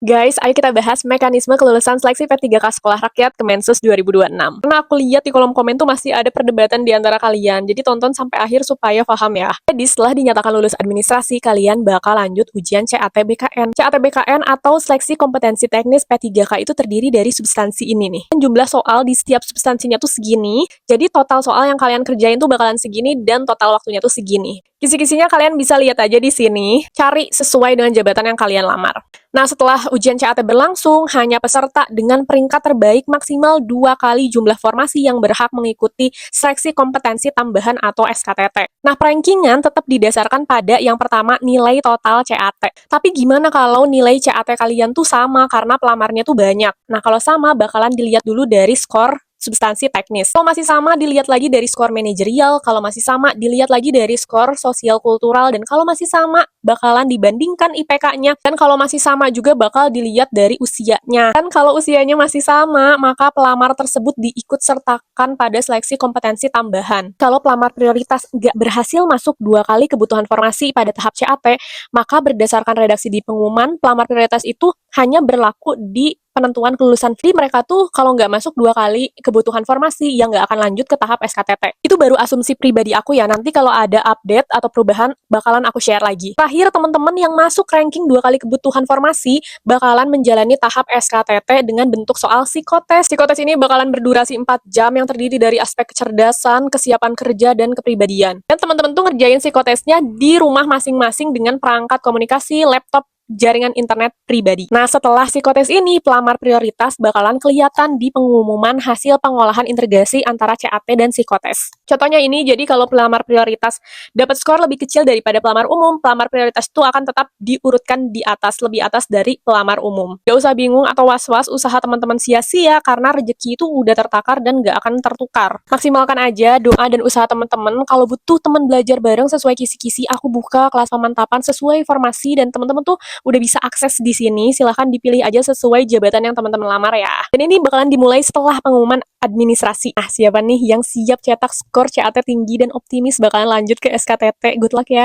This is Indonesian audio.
Guys, ayo kita bahas mekanisme kelulusan seleksi P3K Sekolah Rakyat Kemensus 2026. Karena aku lihat di kolom komen tuh masih ada perdebatan di antara kalian, jadi tonton sampai akhir supaya paham ya. Jadi setelah dinyatakan lulus administrasi, kalian bakal lanjut ujian CAT-BKN. CAT-BKN atau Seleksi Kompetensi Teknis P3K itu terdiri dari substansi ini nih. Dan jumlah soal di setiap substansinya tuh segini, jadi total soal yang kalian kerjain tuh bakalan segini dan total waktunya tuh segini. Kisi-kisinya kalian bisa lihat aja di sini, cari sesuai dengan jabatan yang kalian lamar. Nah, setelah ujian CAT berlangsung, hanya peserta dengan peringkat terbaik maksimal 2 kali jumlah formasi yang berhak mengikuti seleksi kompetensi tambahan atau SKTT. Nah, perankingan tetap didasarkan pada yang pertama, nilai total CAT. Tapi gimana kalau nilai CAT kalian tuh sama karena pelamarnya tuh banyak? Nah, kalau sama, bakalan dilihat dulu dari skor substansi teknis. Kalau masih sama, dilihat lagi dari skor manajerial. Kalau masih sama, dilihat lagi dari skor sosial kultural. Dan kalau masih sama, bakalan dibandingkan IPK-nya. Dan kalau masih sama juga bakal dilihat dari usianya. Dan kalau usianya masih sama, maka pelamar tersebut diikut sertakan pada seleksi kompetensi tambahan. Kalau pelamar prioritas nggak berhasil masuk 2 kali kebutuhan formasi pada tahap CAT, maka berdasarkan redaksi di pengumuman, pelamar prioritas itu hanya berlaku di penentuan kelulusan. Jadi mereka tuh kalau nggak masuk 2 kali kebutuhan formasi, yang nggak akan lanjut ke tahap SKTT. Itu baru asumsi pribadi aku ya, nanti kalau ada update atau perubahan, bakalan aku share lagi. Terakhir, teman-teman yang masuk ranking 2 kali kebutuhan formasi, bakalan menjalani tahap SKTT dengan bentuk soal psikotes. Psikotes ini bakalan berdurasi 4 jam yang terdiri dari aspek kecerdasan, kesiapan kerja, dan kepribadian. Dan teman-teman tuh ngerjain psikotesnya di rumah masing-masing dengan perangkat komunikasi, laptop, jaringan internet pribadi. Nah, setelah psikotes ini, pelamar prioritas bakalan kelihatan di pengumuman hasil pengolahan integrasi antara CAT dan psikotes. Contohnya ini, jadi kalau pelamar prioritas dapat skor lebih kecil daripada pelamar umum, pelamar prioritas itu akan tetap diurutkan di atas, lebih atas dari pelamar umum. Gak usah bingung atau was-was usaha teman-teman sia-sia, karena rezeki itu udah tertakar dan gak akan tertukar. Maksimalkan aja doa dan usaha teman-teman. Kalau butuh teman belajar bareng sesuai kisi-kisi, aku buka kelas pemantapan sesuai formasi, dan teman-teman tuh udah bisa akses di sini. Silahkan dipilih aja sesuai jabatan yang teman-teman lamar ya. Dan ini bakalan dimulai setelah pengumuman administrasi. Siapa nih yang siap cetak skor CAT tinggi dan optimis bakalan lanjut ke SKTT? Good luck ya.